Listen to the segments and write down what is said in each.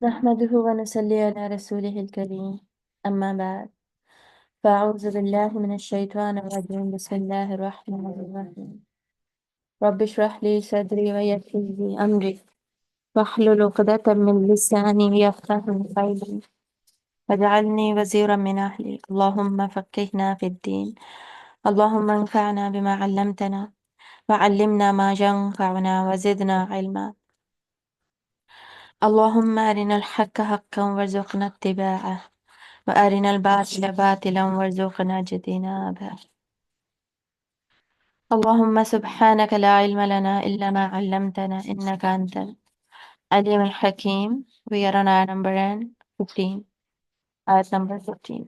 نحمده ونصلي على رسوله الكريم أما بعد فأعوذ بالله من الشيطان الرجيم بسم الله الرحمن الرحيم رب اشرح لي صدري ويسر لي أمري واحلل عقدة من لساني يفقهوا قولي واجعلني وزيرا من أهلي اللهم فقهنا في الدين اللهم انفعنا بما علمتنا وعلمنا ما ينفعنا وزدنا علما اللهم أرنا الحق حقا وارزقنا اتباعه وأرنا الباطل باطلا وارزقنا اجتنابه اللهم سبحانك لا علم لنا إلا ما علمتنا إنك أنت العليم الحكيم. We are on ayat number 15. Ayat number 15.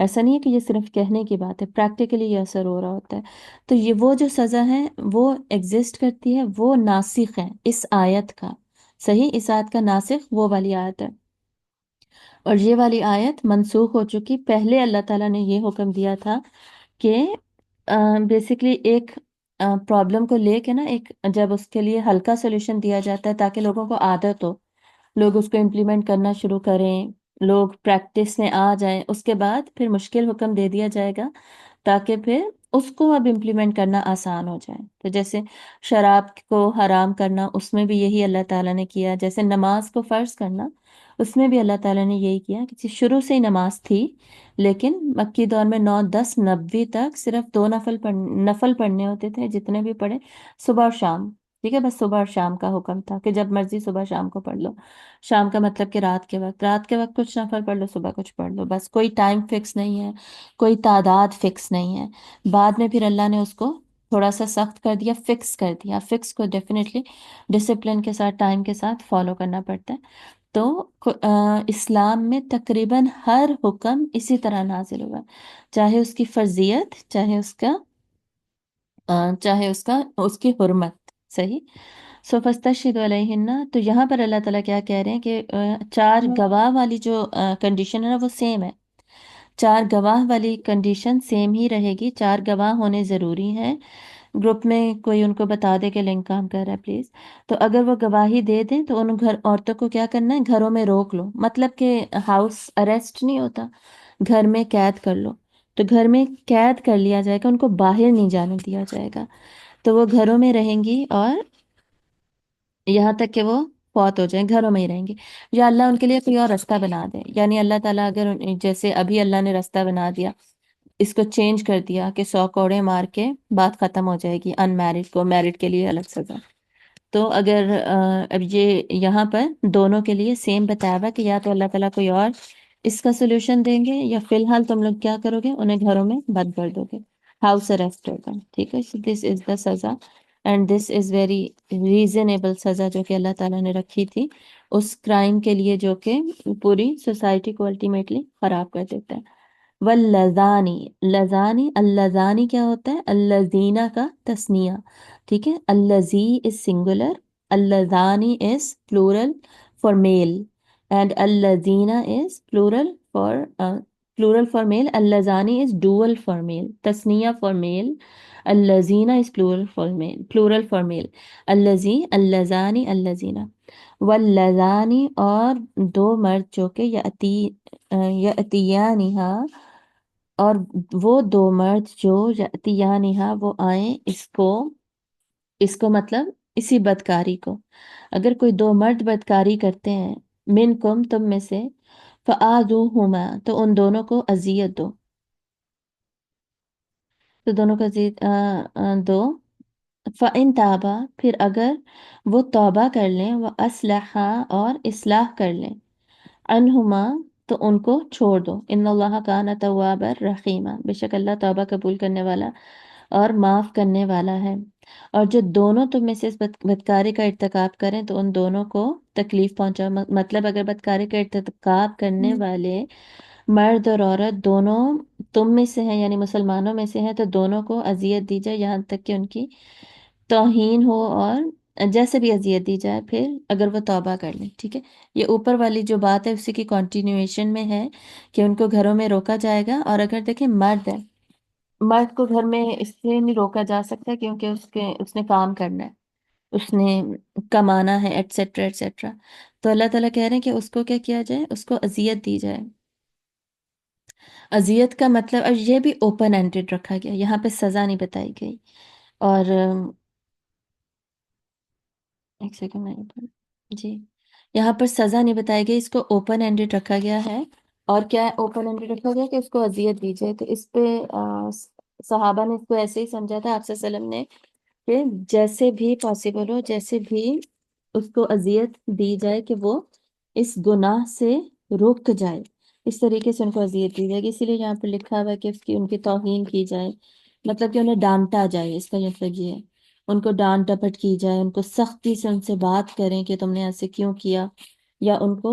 ایسا نہیں ہے کہ یہ صرف کہنے کی بات ہے، پریکٹیکلی یہ اثر ہو رہا ہوتا ہے۔ تو یہ وہ جو سزا ہے وہ ایگزسٹ کرتی ہے، وہ ناسخ ہے اس آیت کا، صحیح، اس آیت کا ناسخ وہ والی آیت ہے، اور یہ والی آیت منسوخ ہو چکی۔ پہلے اللہ تعالیٰ نے یہ حکم دیا تھا کہ بیسیکلی ایک پرابلم کو لے کے نا، ایک جب اس کے لیے ہلکا سولوشن دیا جاتا ہے تاکہ لوگوں کو عادت ہو، لوگ اس کو امپلیمنٹ کرنا شروع کریں، لوگ پریکٹس میں آ جائیں، اس کے بعد پھر مشکل حکم دے دیا جائے گا تاکہ پھر اس کو اب امپلیمنٹ کرنا آسان ہو جائے۔ تو جیسے شراب کو حرام کرنا، اس میں بھی یہی اللہ تعالیٰ نے کیا، جیسے نماز کو فرض کرنا، اس میں بھی اللہ تعالیٰ نے یہی کیا کہ شروع سے ہی نماز تھی، لیکن مکی دور میں 9 10 90 تک صرف 2 نفل پڑھنے ہوتے تھے، جتنے بھی پڑھے صبح اور شام، ٹھیک ہے، بس صبح اور شام کا حکم تھا کہ جب مرضی صبح شام کو پڑھ لو۔ شام کا مطلب کہ رات کے وقت کچھ نفل پڑھ لو، صبح کچھ پڑھ لو، بس کوئی ٹائم فکس نہیں ہے، کوئی تعداد فکس نہیں ہے۔ بعد میں پھر اللہ نے اس کو تھوڑا سا سخت کر دیا، فکس کر دیا۔ فکس کو ڈیفینیٹلی ڈسپلن کے ساتھ، ٹائم کے ساتھ فالو کرنا پڑتا ہے۔ تو اسلام میں تقریباً ہر حکم اسی طرح نازل ہوا، چاہے اس کی فرضیت، اس کی حرمت، صحیح۔ سو فَاسْتَشْهِدُوا عَلَيْهِنَّ، تو یہاں پر اللہ تعالیٰ کیا کہہ رہے ہیں کہ چار گواہ والی جو کنڈیشن ہے نا، وہ سیم ہے، چار گواہ والی کنڈیشن سیم ہی رہے گی، چار گواہ ہونے ضروری ہیں۔ گروپ میں کوئی ان کو بتا دے کہ لنک کام کر رہا ہے پلیز۔ تو اگر وہ گواہی دے دیں تو ان عورتوں کو کیا کرنا ہے، گھروں میں روک لو، مطلب کہ ہاؤس اریسٹ نہیں ہوتا، گھر میں قید کر لو، تو گھر میں قید کر لیا جائے گا، ان کو باہر نہیں جانے دیا جائے گا، تو وہ گھروں میں رہیں گی اور یہاں تک کہ وہ فوت ہو جائیں، گھروں میں ہی رہیں گے، یا اللہ ان کے لیے کوئی اور رستہ بنا دے۔ یعنی اللہ تعالیٰ اگر جیسے ابھی اللہ نے رستہ بنا دیا، اس کو چینج کر دیا کہ 100 کوڑے مار کے بات ختم ہو جائے گی، ان میرڈ کو میرڈ کے لیے الگ سزا۔ تو اگر اب یہ یہاں پر دونوں کے لیے سیم بتایا ہوا کہ یا تو اللہ تعالیٰ کوئی اور اس کا سولوشن دیں گے، یا فی الحال تم لوگ کیا کرو گے، انہیں گھروں میں بند کر دو گے، ہاؤس اریسٹ ہوگا، ٹھیک ہے۔ دس از دا سزا، and this is very reasonable سزا جو کہ اللہ تعالیٰ نے رکھی تھی اس کرائم کے لیے جو کہ پوری سوسائٹی کو الٹیمیٹلی خراب کر دیتا ہے۔ واللزانی، لزانی، اللزانی کیا ہوتا ہے، اللزینہ کا تسنیہ، ٹھیک ہے۔ اللزی از سنگولر، اللزانی is plural for male, and اللزینہ از پلورل فار میل، اللزانی از ڈوول فار میل، تسنیہ فار میل، اللزینہ از پلورل فار میل، اللزی، اللزانی، اللزینہ۔ واللزانی، اور دو مرد جو کہ یأتیانہا، اور وہ دو مرد جو یأتیانہا وہ آئیں اس کو مطلب اسی بدکاری کو، اگر کوئی دو مرد بدکاری کرتے ہیں، منکم تم میں سے، فآذوہما تو ان دونوں کو اذیت دو، تو دونوں کو اذیت دو، فَإِن تابا پھر اگر وہ توبہ کر لیں، وہ اصلحا اور اصلاح کر لیں، عنہما تو ان کو چھوڑ دو، ان اللہ کان توابا رحیما، بے شک اللہ توبہ قبول کرنے والا اور معاف کرنے والا ہے۔ اور جو دونوں تم میں سے اس بدکاری کا ارتکاب کریں تو ان دونوں کو تکلیف پہنچاؤ، مطلب اگر بدکاری کا ارتکاب کرنے والے مرد اور عورت دونوں تم میں سے ہیں، یعنی مسلمانوں میں سے ہیں، تو دونوں کو اذیت دی جائے یہاں تک کہ ان کی توہین ہو، اور جیسے بھی اذیت دی جائے پھر اگر وہ توبہ کر لیں، ٹھیک ہے۔ یہ اوپر والی جو بات ہے اسی کی کنٹینیویشن میں ہے کہ ان کو گھروں میں روکا جائے گا، اور اگر دیکھیں مرد ہے، مرد کو گھر میں اس لیے نہیں روکا جا سکتا کیونکہ اس نے کام کرنا ہے، اس نے کمانا ہے، ایٹسیٹرا ایٹسیٹرا، تو اللہ تعالیٰ کہہ رہے ہیں کہ اس کو کیا کیا جائے، اس کو اذیت دی جائے۔ اذیت کا مطلب، اور یہ بھی اوپن اینڈڈ رکھا گیا، یہاں پہ سزا نہیں بتائی گئی، اور ایک سیکنڈ جی، یہاں پر سزا نہیں بتائی گئی، اس کو اوپن اینڈڈ رکھا گیا ہے۔ اور کیا اوپن اینڈڈ رکھا گیا کہ اس کو اذیت دی جائے، تو اس پہ صحابہ نے اس کو ایسے ہی سمجھا تھا، آپ صلی اللہ علیہ وسلم نے، کہ جیسے بھی پاسبل ہو، جیسے بھی اس کو اذیت دی جائے کہ وہ اس گناہ سے رک جائے، اس طریقے سے ان کو اذیت دی جائے گی۔ اسی لیے یہاں پر لکھا ہوا ہے کہ ان کی توہین کی جائے، مطلب کہ انہیں ڈانٹا جائے، اس کا مطلب یہ ہے ان کو ڈانٹ ڈپٹ کی جائے، ان کو سختی سے ان سے بات کریں کہ تم نے ایسے کیوں کیا، یا ان کو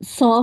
100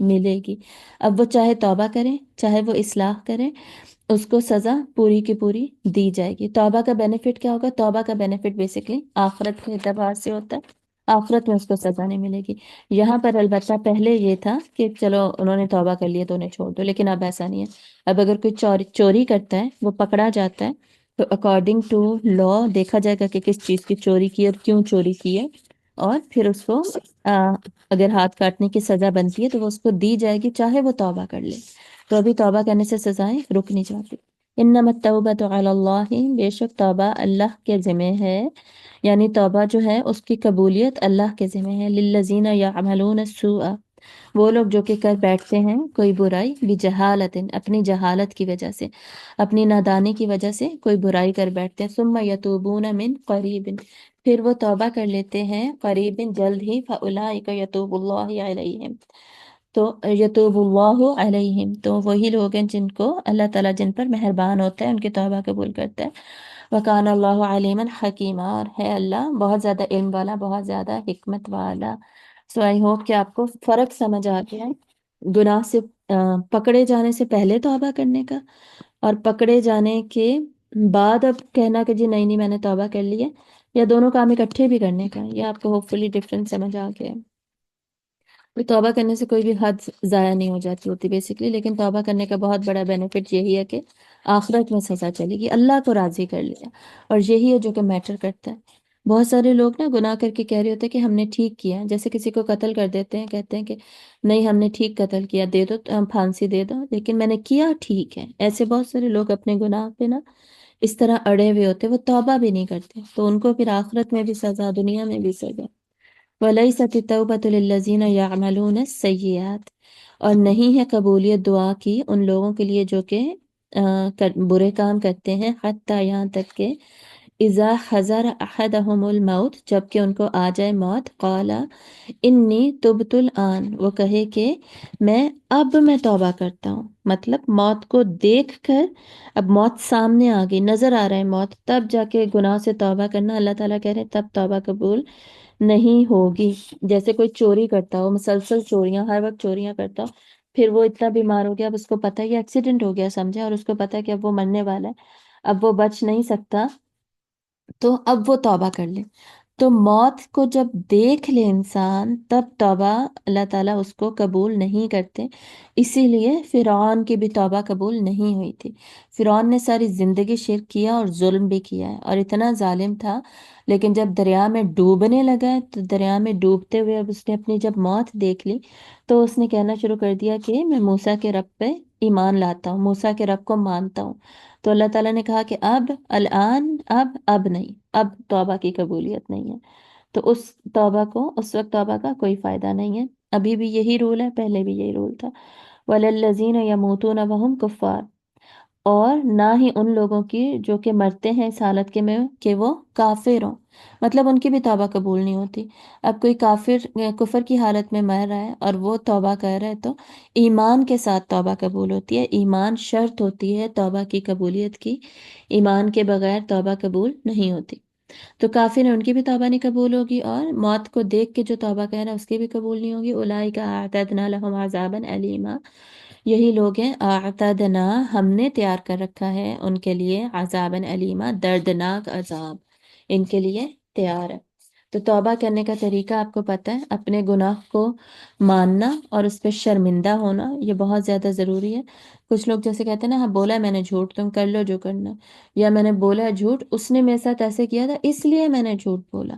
ملے گی۔ اب وہ چاہے توبہ کریں چاہے وہ اصلاح کریں، اس کو سزا پوری کی پوری دی جائے گی۔ توبہ کا بینیفٹ کیا ہوگا؟ توبہ کا بینیفٹ بیسکلی آخرت کے اعتبار سے ہوتا ہے، آخرت میں اس کو سزا نہیں ملے گی۔ یہاں پر البتہ پہلے یہ تھا کہ چلو انہوں نے توبہ کر لیا تو انہیں چھوڑ دو، لیکن اب ایسا نہیں ہے۔ اب اگر کوئی چوری کرتا ہے، وہ پکڑا جاتا ہے، تو اکارڈنگ ٹو لا دیکھا جائے گا کہ کس چیز کی چوری کی اور کیوں چوری کی ہے، اور پھر اس کو اگر ہاتھ کاٹنے کی سزا بنتی ہے تو وہ اس کو دی جائے گی، چاہے وہ توبہ کر لے۔ تو ابھی توبہ کرنے سے سزائیں رک نہیں جاتی۔ انما التوبۃ علی اللہ، بے شک توبہ اللہ کے ذمہ ہے، یعنی توبہ جو ہے اس کی قبولیت اللہ کے ذمہ ہے۔ للذین یعملون السوء، وہ لوگ جو کہ کر بیٹھتے ہیں کوئی برائی، بجہالت، اپنی جہالت کی وجہ سے، اپنی نادانی کی وجہ سے کوئی برائی کر بیٹھتے ہیں، ثم یتوبون من قریب، پھر وہ توبہ کر لیتے ہیں قریب، جلد ہی، فاولئک یتوب اللہ علیہم، تو یتوب اللہ علیہم، تو وہی لوگ ہیں جن کو اللہ تعالیٰ جن پر مہربان ہوتا ہے، ان کی توبہ قبول کرتا ہے۔ وکان اللہ علیما حکیما، اور ہے اللہ بہت زیادہ علم والا، بہت زیادہ حکمت والا۔ سو آئی ہوپ کہ آپ کو فرق سمجھ آ گیا ہے گناہ سے پکڑے جانے سے پہلے توبہ کرنے کا، اور پکڑے جانے کے بعد اب کہنا کہ جی نہیں نہیں میں نے توبہ کر لی ہے، یا دونوں کام اکٹھے بھی کرنے کا۔ یہ آپ کو ہوپ فلی ڈفرینس سمجھ آ گیا ہے۔ کوئی توبہ کرنے سے کوئی بھی حد ضائع نہیں ہو جاتی ہوتی بیسکلی، لیکن توبہ کرنے کا بہت بڑا بینیفٹ یہی ہے کہ آخرت میں سزا چلے گی، اللہ کو راضی کر لیا، اور یہی ہے جو کہ میٹر کرتا ہے۔ بہت سارے لوگ نا گناہ کر کے کہہ رہے ہوتے ہیں کہ ہم نے ٹھیک کیا، جیسے کسی کو قتل کر دیتے ہیں، کہتے ہیں کہ نہیں ہم نے ٹھیک قتل کیا، دے دو پھانسی دے دو، لیکن میں نے کیا ٹھیک ہے۔ ایسے بہت سارے لوگ اپنے گناہ پہ نا اس طرح اڑے ہوئے ہوتے، وہ توبہ بھی نہیں کرتے، تو ان کو پھر آخرت میں بھی سزا، دنیا میں بھی سزا۔ وَلَيْسَتِ التَّوْبَةُ لِلَّذِينَ يَعْمَلُونَ السَّيِّئَاتِ، اور نہیں ہے قبولیت دعا کی ان لوگوں کے لیے جو کہ برے کام کرتے ہیں، حتیٰ یہاں تک کہ اذا حضر احدہم الموت، جب کہ ان کو آ جائے موت، قال انی تبت الآن، وہ کہے کہ میں توبہ کرتا ہوں، مطلب موت کو دیکھ کر، اب موت سامنے آ گئی، نظر آ رہا ہے موت، تب جا کے گناہ سے توبہ کرنا، اللہ تعالیٰ کہہ رہے ہیں تب توبہ قبول نہیں ہوگی۔ جیسے کوئی چوری کرتا ہو، مسلسل چوریاں، ہر وقت چوریاں کرتا ہو، پھر وہ اتنا بیمار ہو گیا، اب اس کو پتہ ہے یہ ایکسیڈنٹ ہو گیا سمجھے، اور اس کو پتہ ہے کہ اب وہ مرنے والا ہے، اب وہ بچ نہیں سکتا، تو اب وہ توبہ کر لے۔ تو موت کو جب دیکھ لے انسان، تب توبہ اللہ تعالیٰ اس کو قبول نہیں کرتے۔ اسی لیے فرعون کی بھی توبہ قبول نہیں ہوئی تھی۔ فرعون نے ساری زندگی شرک کیا اور ظلم بھی کیا ہے، اور اتنا ظالم تھا، لیکن جب دریا میں ڈوبنے لگا ہے، تو دریا میں ڈوبتے ہوئے اب اس نے اپنی جب موت دیکھ لی، تو اس نے کہنا شروع کر دیا کہ میں موسیٰ کے رب پہ ایمان لاتا ہوں، موسیٰ کے رب کو مانتا ہوں۔ تو اللہ تعالیٰ نے کہا کہ اب الآن، اب نہیں، اب توبہ کی قبولیت نہیں ہے۔ تو اس توبہ کو، اس وقت توبہ کا کوئی فائدہ نہیں ہے۔ ابھی بھی یہی رول ہے، پہلے بھی یہی رول تھا۔ وَلَلَّذِينَ يَمُوتُونَ وَهُمْ كُفَّارٌ، اور نہ ہی ان لوگوں کی جو کہ مرتے ہیں اس حالت کے میں کہ وہ کافر ہوں، مطلب ان کی بھی توبہ قبول نہیں ہوتی۔ اب کوئی کافر کفر کی حالت میں مر رہا ہے اور وہ توبہ کر رہا ہے، تو ایمان کے ساتھ توبہ قبول ہوتی ہے، ایمان شرط ہوتی ہے توبہ کی قبولیت کی، ایمان کے بغیر توبہ قبول نہیں ہوتی۔ تو کافر ہیں، ان کی بھی توبہ نہیں قبول ہوگی، اور موت کو دیکھ کے جو توبہ کہہ رہا ہے اس کی بھی قبول نہیں ہوگی۔ اولئک اعتدنا لهم عذابا الیما، یہی لوگ ہیں، اعتدنا ہم نے تیار کر رکھا ہے ان کے لیے، عذابا الیما دردناک عذاب ان کے لیے تیار ہے۔ تو توبہ کرنے کا طریقہ آپ کو پتہ ہے، اپنے گناہ کو ماننا اور اس پہ شرمندہ ہونا، یہ بہت زیادہ ضروری ہے۔ کچھ لوگ جیسے کہتے ہیں نا، ہاں بولا ہے میں نے جھوٹ، تم کر لو جو کرنا، یا میں نے بولا ہے جھوٹ، اس نے میرے ساتھ ایسے کیا تھا اس لیے میں نے جھوٹ بولا،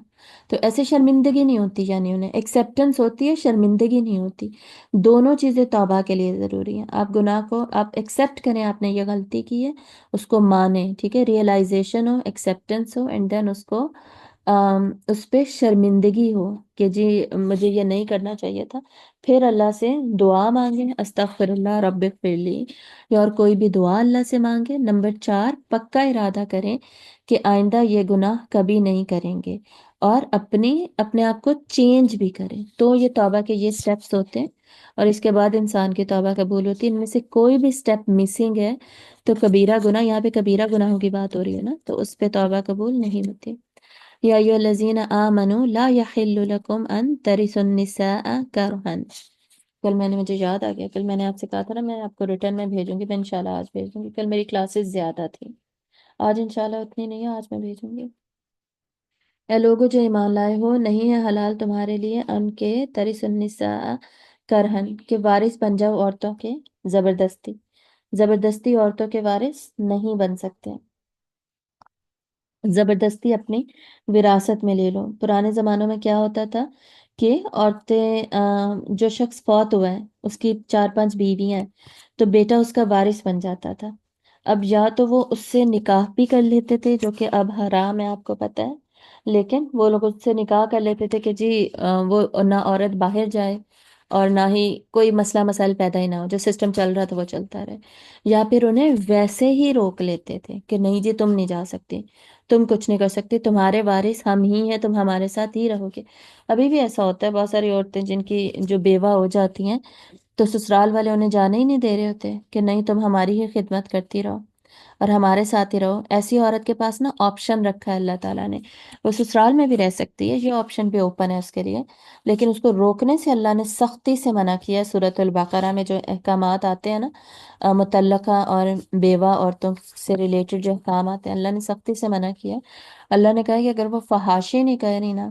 تو ایسے شرمندگی نہیں ہوتی، یعنی انہیں ایکسیپٹنس ہوتی ہے، شرمندگی نہیں ہوتی۔ دونوں چیزیں توبہ کے لیے ضروری ہیں۔ آپ گناہ کو آپ ایکسیپٹ کریں، آپ نے یہ غلطی کی ہے، اس کو مانیں، ٹھیک ہے، ریئلائزیشن ہو، ایکسیپٹنس ہو، اینڈ دین اس کو اس پہ شرمندگی ہو کہ جی مجھے یہ نہیں کرنا چاہیے تھا، پھر اللہ سے دعا مانگیں، استغفر اللہ رب اغفر لی، یا اور کوئی بھی دعا اللہ سے مانگیں۔ نمبر 4، پکا ارادہ کریں کہ آئندہ یہ گناہ کبھی نہیں کریں گے، اور اپنے آپ کو چینج بھی کریں۔ تو یہ توبہ کے یہ سٹیپس ہوتے ہیں، اور اس کے بعد انسان کی توبہ قبول ہوتی ہے۔ ان میں سے کوئی بھی سٹیپ مسنگ ہے تو کبیرہ گناہ، یہاں پہ کبیرہ گناہوں کی بات ہو رہی ہے نا، تو اس پہ توبہ قبول نہیں ہوتی۔ یا ایھا الذین آمنوا لا یحل لکم ان ترثوا النساء کرہا، کل میں نے مجھے یاد آ گیا، کل میں نے آپ سے کہا تھا نا میں آپ کو ریٹرن میں بھیجوں گی، میں انشاءاللہ آج بھیج دوں گی، کل میری کلاسز زیادہ تھی، آج انشاءاللہ اتنی نہیں ہے، آج میں بھیجوں گی۔ اے لوگو جو ایمان لائے ہو، نہیں ہے حلال تمہارے لیے ان کے ترث النساء کرہن کہ وارث بن جاؤ عورتوں کے، زبردستی، زبردستی عورتوں کے وارث نہیں بن سکتے، زبردستی اپنی وراثت میں لے لو۔ پرانے زمانوں میں کیا ہوتا تھا کہ عورتیں جو شخص فوت ہوا ہے اس کی 4 5 بیویاں ہیں تو بیٹا اس کا وارث بن جاتا تھا۔ اب یا تو وہ اس سے نکاح بھی کر لیتے تھے جو کہ اب حرام ہے، آپ کو پتہ ہے، لیکن وہ لوگ اس سے نکاح کر لیتے تھے کہ جی وہ نہ عورت باہر جائے اور نہ ہی کوئی مسئلہ مسائل پیدا ہی نہ ہو، جو سسٹم چل رہا تھا وہ چلتا رہے، یا پھر انہیں ویسے ہی روک لیتے تھے کہ نہیں جی تم نہیں جا سکتی، تم کچھ نہیں کر سکتی، تمہارے وارث ہم ہی ہیں، تم ہمارے ساتھ ہی رہو گے۔ ابھی بھی ایسا ہوتا ہے، بہت ساری عورتیں جن کی جو بیوہ ہو جاتی ہیں تو سسرال والے انہیں جانے ہی نہیں دے رہے ہوتے کہ نہیں تم ہماری ہی خدمت کرتی رہو اور ہمارے ساتھ ہی رہو۔ ایسی عورت کے پاس نا آپشن رکھا ہے اللہ تعالیٰ نے، وہ سسرال میں بھی رہ سکتی ہے، یہ آپشن بھی اوپن ہے اس کے لیے، لیکن اس کو روکنے سے اللہ نے سختی سے منع کیا ہے۔ سورۃ البقرہ میں جو احکامات آتے ہیں نا مطلقہ اور بیوہ عورتوں سے ریلیٹڈ جو احکامات ہیں، اللہ نے سختی سے منع کیا ہے۔ اللہ نے کہا کہ اگر وہ فحاشی نہیں کر رہی نا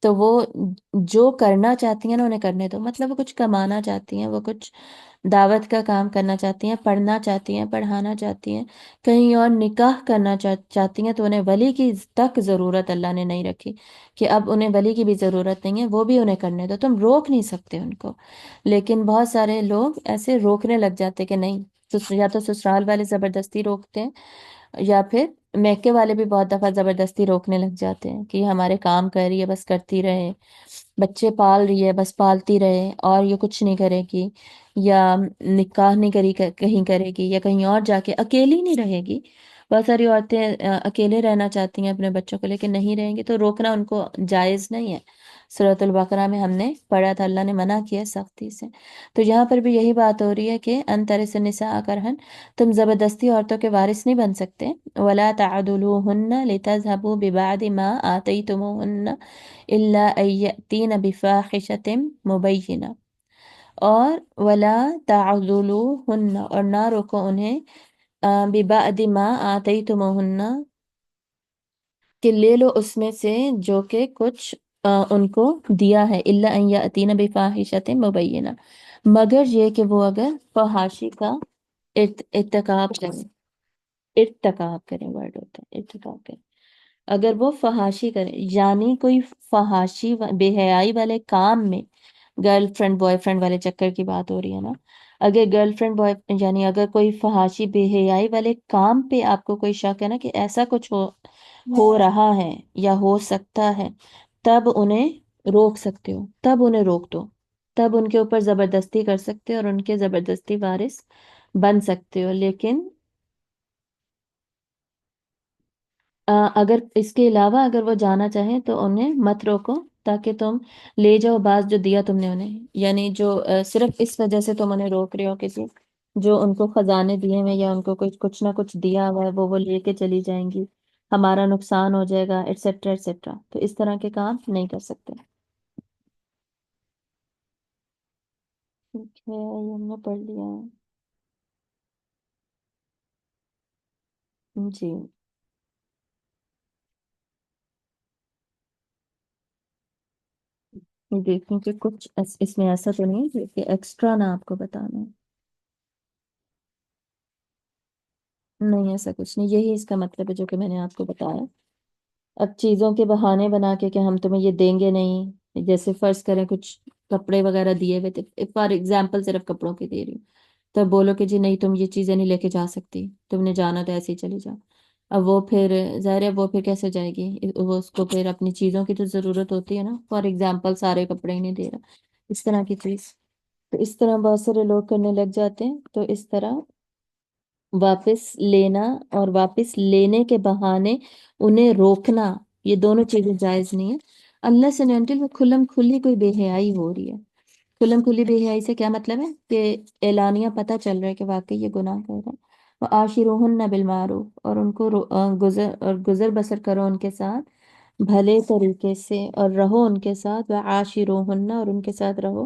تو وہ جو کرنا چاہتی ہیں نا انہیں کرنے دو، مطلب وہ کچھ کمانا چاہتی ہیں، وہ کچھ دعوت کا کام کرنا چاہتی ہیں، پڑھنا چاہتی ہیں، پڑھانا چاہتی ہیں، کہیں اور نکاح کرنا چاہتی ہیں، تو انہیں ولی کی تک ضرورت اللہ نے نہیں رکھی کہ اب انہیں ولی کی بھی ضرورت نہیں ہے، وہ بھی انہیں کرنے دو، تم روک نہیں سکتے ان کو۔ لیکن بہت سارے لوگ ایسے روکنے لگ جاتے کہ نہیں، یا تو سسرال والے زبردستی روکتے ہیں یا پھر میکے والے بھی بہت دفعہ زبردستی روکنے لگ جاتے ہیں کہ یہ ہمارے کام کر رہی ہے بس کرتی رہے، بچے پال رہی ہے بس پالتی رہے اور یہ کچھ نہیں کرے گی، یا نکاح نہیں کری کہیں کرے گی، یا کہیں اور جا کے اکیلی نہیں رہے گی۔ بہت ساری عورتیں اکیلے رہنا چاہتی ہیں اپنے بچوں کو لیکن نہیں رہیں گی، تو روکنا ان کو جائز نہیں ہے۔ سورۃ البقرہ میں ہم نے پڑھا تھا، اللہ نے منع کیا سختی سے۔ تو یہاں پر بھی یہی بات ہو رہی ہے کہ ان ترث النساء کرہن، تم زبردستی عورتوں کے وارث نہیں بن سکتے۔ ولا تعضلوهن لتذهبوا ببعض ما آتيتموهن الا ان يأتين بفاحشة مبينة، اور ولا تعضلوهن اور نہ روکو انہیں ببعض ما آتيتموهن کہ لے لو اس میں سے جو کہ کچھ ان کو دیا ہے، الا ان یاتین بفاحشۃ مبینہ، مگر یہ کہ وہ اگر فحاشی کا ارتکاب کریں، ارتکاب کریں ورڈ ہوتا ہے، ارتکاب کریں، اگر وہ فحاشی کریں یعنی کوئی فحاشی بے حیائی والے کام میں، گرل فرینڈ بوائے فرینڈ والے چکر کی بات ہو رہی ہے نا، اگر گرل فرینڈ بوائے یعنی اگر کوئی فحاشی بے حیائی والے کام پہ آپ کو کوئی شک ہے نا کہ ایسا کچھ ہو رہا ہے یا ہو سکتا ہے، تب انہیں روک سکتے ہو، تب انہیں روک دو، تب ان کے اوپر زبردستی کر سکتے ہو اور ان کے زبردستی وارث بن سکتے ہو۔ لیکن اگر اس کے علاوہ اگر وہ جانا چاہیں تو انہیں مت روکو، تاکہ تم لے جاؤ بعض جو دیا تم نے انہیں، یعنی جو صرف اس وجہ سے تم انہیں روک رہے ہو کسی جو ان کو خزانے دیے ہوئے یا ان کو کچھ نہ کچھ دیا ہوا ہے وہ لے کے چلی جائیں گی، ہمارا نقصان ہو جائے گا ایٹسٹرا ایٹسٹرا، تو اس طرح کے کام نہیں کر سکتے۔ ٹھیک ہے، یہ ہم نے پڑھ لیا ہے جی۔ دیکھیں کہ کچھ اس میں ایسا تو نہیں ہے کہ ایکسٹرا نہ آپ کو بتانا ہے، نہیں ایسا کچھ نہیں، یہی اس کا مطلب ہے جو کہ میں نے آپ کو بتایا۔ اب چیزوں کے بہانے بنا کے ہم تمہیں یہ دیں گے نہیں، جیسے فرض کریں کچھ کپڑے وغیرہ دیے ہوئے تھے، فار ایگزامپل صرف کپڑوں کی دے رہی ہوں، تو بولو کہ جی نہیں تم یہ چیزیں نہیں لے کے جا سکتی، تم نے جانا تو ایسے ہی چلی جاؤ۔ اب وہ پھر ظاہر ہے وہ پھر کیسے جائے گی، وہ اس کو پھر اپنی چیزوں کی تو ضرورت ہوتی ہے نا، فار ایگزامپل سارے کپڑے ہی نہیں دے رہا، اس طرح کی چیز، تو اس طرح بہت سارے لوگ کرنے لگ جاتے ہیں، تو اس طرح واپس لینا اور واپس لینے کے بہانے انہیں روکنا، یہ دونوں چیزیں جائز نہیں ہیں۔ اللہ سے نہیں انٹل وہ کھلم کھلی کوئی بے حیائی ہو رہی ہے، کھلم کھلی بے حیائی سے کیا مطلب ہے کہ اعلانیہ پتہ چل رہا ہے کہ واقعی یہ گناہ کر رہا ہے۔ وَعَاشِرُوهُنَّ بِالْمَعْرُوفِ، اور ان کو گزر بسر کرو ان کے ساتھ بھلے طریقے سے، اور رہو ان کے ساتھ، وَعَاشِرُوهُنَّ، اور ان کے ساتھ رہو